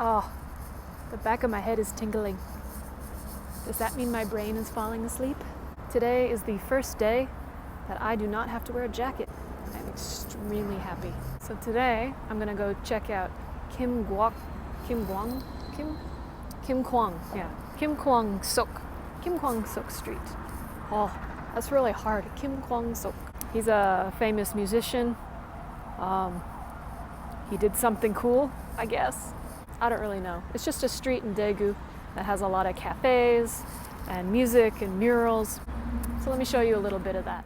Oh, the back of my head is tingling. Does that mean my brain is falling asleep? Today is the first day that I do not have to wear a jacket. I'm extremely happy. So today I'm gonna go check out Kim Kwang Suk Street. Oh, that's really hard. Kim Kwang Suk. He's a famous musician. He did something cool, I guess. I don't really know. It's just a street in Daegu that has a lot of cafes and music and murals. So let me show you a little bit of that.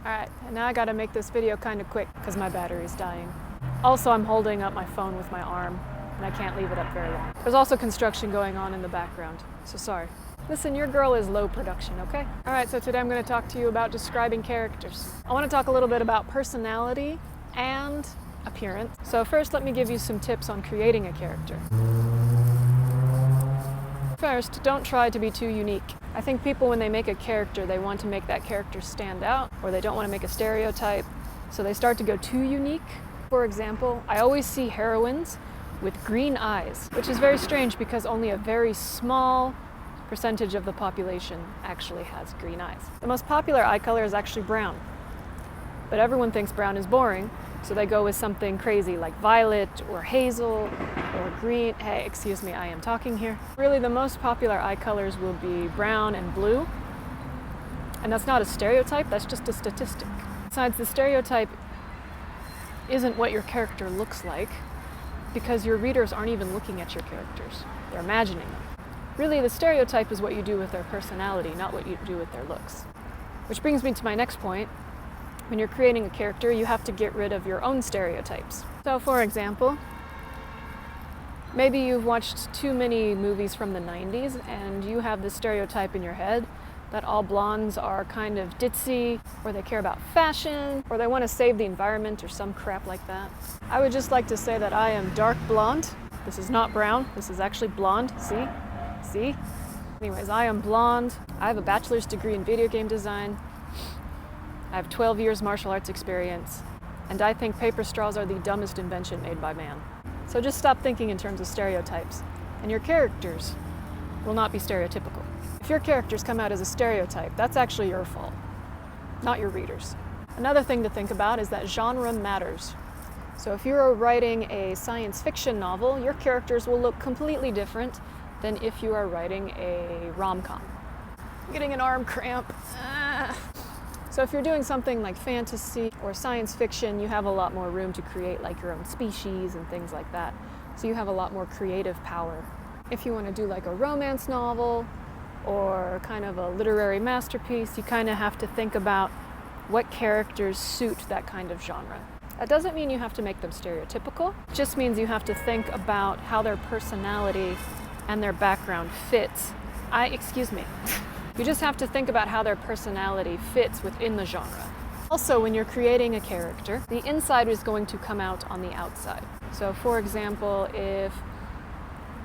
Alright, and now I gotta make this video kind of quick because my battery's dying. Also, I'm holding up my phone with my arm and I can't leave it up very long. There's also construction going on in the background, so sorry. Listen, your girl is low production, okay? Alright, so today I'm gonna talk to you about describing characters. I wanna talk a little bit about personality and appearance. So first, let me give you some tips on creating a character. First, don't try to be too unique. I think people, when they make a character, they want to make that character stand out, or they don't want to make a stereotype, so they start to go too unique. For example, I always see heroines with green eyes, which is very strange because only a very small percentage of the population actually has green eyes. The most popular eye color is actually brown, but everyone thinks brown is boring, so they go with something crazy like violet or hazel or green. Hey, excuse me, I am talking here. Really, the most popular eye colors will be brown and blue. And that's not a stereotype, that's just a statistic. Besides, the stereotype isn't what your character looks like because your readers aren't even looking at your characters. They're imagining them. Really, the stereotype is what you do with their personality, not what you do with their looks. Which brings me to my next point. When you're creating a character, you have to get rid of your own stereotypes. So for example, maybe you've watched too many movies from the 90s and you have this stereotype in your head that all blondes are kind of ditzy, or they care about fashion, or they want to save the environment or some crap like that. I would just like to say that I am dark blonde. This is not brown, this is actually blonde. See? See? Anyways, I am blonde. I have a bachelor's degree in video game design. I have 12 years martial arts experience, and I think paper straws are the dumbest invention made by man. So just stop thinking in terms of stereotypes, and your characters will not be stereotypical. If your characters come out as a stereotype, that's actually your fault, not your readers. Another thing to think about is that genre matters. So if you're writing a science fiction novel, your characters will look completely different than if you are writing a rom-com. I'm getting an arm cramp. So if you're doing something like fantasy or science fiction, you have a lot more room to create like your own species and things like that. So you have a lot more creative power. If you want to do like a romance novel or kind of a literary masterpiece, you kind of have to think about what characters suit that kind of genre. That doesn't mean you have to make them stereotypical. It just means you have to think about how their personality and their background fits. You just have to think about how their personality fits within the genre. Also, when you're creating a character, the inside is going to come out on the outside. So for example, if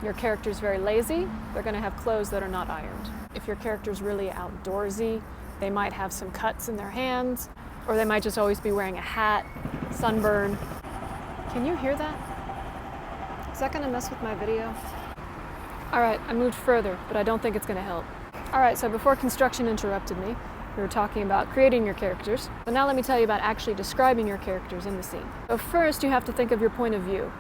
your character is very lazy, they're going to have clothes that are not ironed. If your character is really outdoorsy, they might have some cuts in their hands, or they might just always be wearing a hat, sunburn. Can you hear that? Is that going to mess with my video? All right, I moved further, but I don't think it's going to help. All right, so before construction interrupted me, we were talking about creating your characters. But now let me tell you about actually describing your characters in the scene. So first, you have to think of your point of view.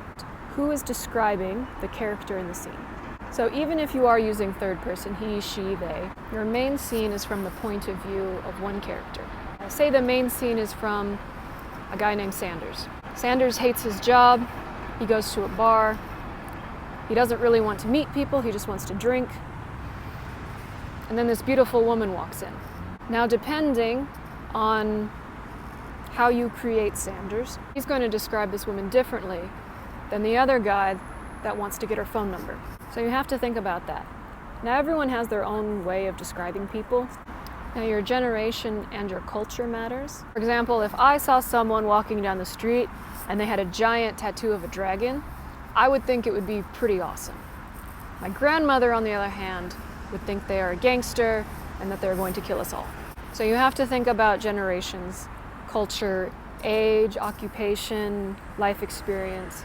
Who is describing the character in the scene? So even if you are using third person, he, she, they, your main scene is from the point of view of one character. Say the main scene is from a guy named Sanders. Sanders hates his job. He goes to a bar. He doesn't really want to meet people. He just wants to drink. And then this beautiful woman walks in. Now, depending on how you create Sanders, he's going to describe this woman differently than the other guy that wants to get her phone number. So you have to think about that. Now, everyone has their own way of describing people. Now, your generation and your culture matters. For example, if I saw someone walking down the street and they had a giant tattoo of a dragon, I would think it would be pretty awesome. My grandmother, on the other hand, would think they are a gangster and that they're going to kill us all. So you have to think about generations, culture, age, occupation, life experience,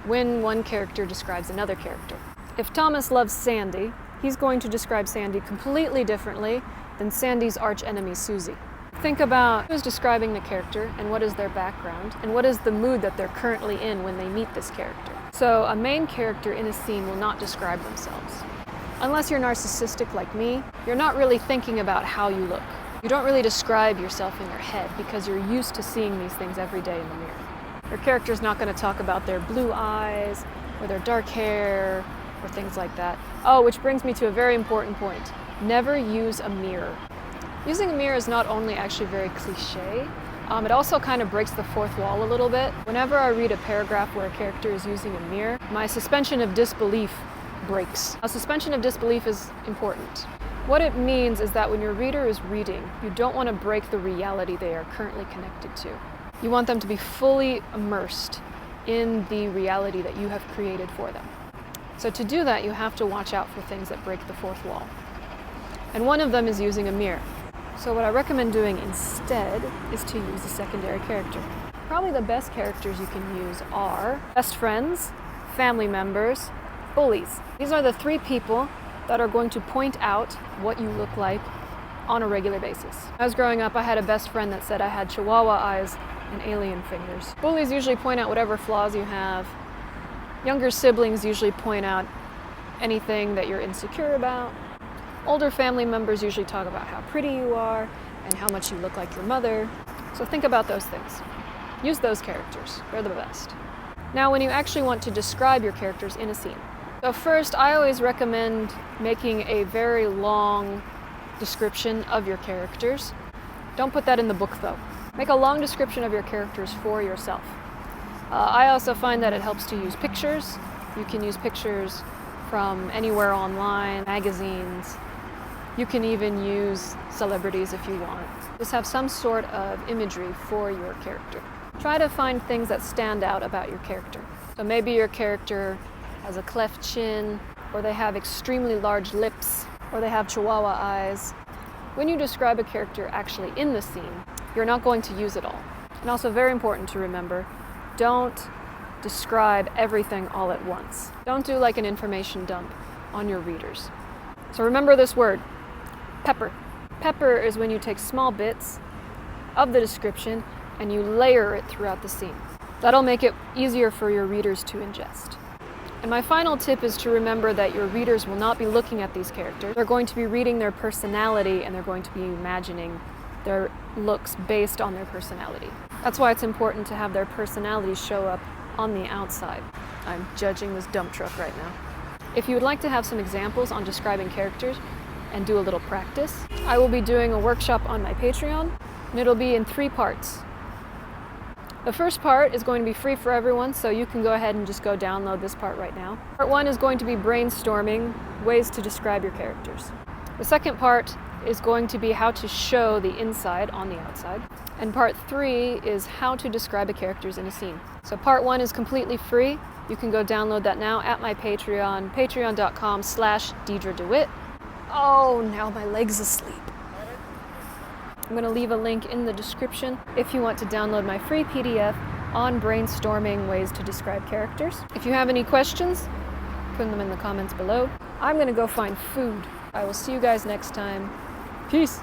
when one character describes another character. If Thomas loves Sandy, he's going to describe Sandy completely differently than Sandy's archenemy Susie. Think about who's describing the character and what is their background and what is the mood that they're currently in when they meet this character. So a main character in a scene will not describe themselves. Unless you're narcissistic like me, you're not really thinking about how you look. You don't really describe yourself in your head because you're used to seeing these things every day in the mirror. Your character's not going to talk about their blue eyes or their dark hair or things like that. Oh, which brings me to a very important point. Never use a mirror. Using a mirror is not only actually very cliche, it also kind of breaks the fourth wall a little bit. Whenever I read a paragraph where a character is using a mirror, my suspension of disbelief breaks. A suspension of disbelief is important. What it means is that when your reader is reading, you don't want to break the reality they are currently connected to. You want them to be fully immersed in the reality that you have created for them. So to do that, you have to watch out for things that break the fourth wall. And one of them is using a mirror. So what I recommend doing instead is to use a secondary character. Probably the best characters you can use are best friends, family members, bullies. These are the three people that are going to point out what you look like on a regular basis. When I was growing up, I had a best friend that said I had chihuahua eyes and alien fingers. Bullies usually point out whatever flaws you have. Younger siblings usually point out anything that you're insecure about. Older family members usually talk about how pretty you are and how much you look like your mother. So think about those things. Use those characters. They're the best. Now, when you actually want to describe your characters in a scene. So first, I always recommend making a very long description of your characters. Don't put that in the book, though. Make a long description of your characters for yourself. I also find that it helps to use pictures. You can use pictures from anywhere online, magazines. You can even use celebrities if you want. Just have some sort of imagery for your character. Try to find things that stand out about your character. So maybe your character has a cleft chin, or they have extremely large lips, or they have chihuahua eyes. When you describe a character actually in the scene, you're not going to use it all. And also very important to remember, don't describe everything all at once. Don't do like an information dump on your readers. So remember this word, pepper. Pepper is when you take small bits of the description and you layer it throughout the scene. That'll make it easier for your readers to ingest. And my final tip is to remember that your readers will not be looking at these characters. They're going to be reading their personality and they're going to be imagining their looks based on their personality. That's why it's important to have their personalities show up on the outside. I'm judging this dump truck right now. If you would like to have some examples on describing characters and do a little practice, I will be doing a workshop on my Patreon, and it'll be in 3 parts. The first part is going to be free for everyone, so you can go ahead and just go download this part right now. Part 1 is going to be brainstorming ways to describe your characters. The second part is going to be how to show the inside on the outside. And part 3 is how to describe the characters in a scene. So part 1 is completely free. You can go download that now at my Patreon, patreon.com/Deidre DeWitt. Oh, now my leg's asleep. I'm going to leave a link in the description if you want to download my free PDF on brainstorming ways to describe characters. If you have any questions, put them in the comments below. I'm going to go find food. I will see you guys next time. Peace.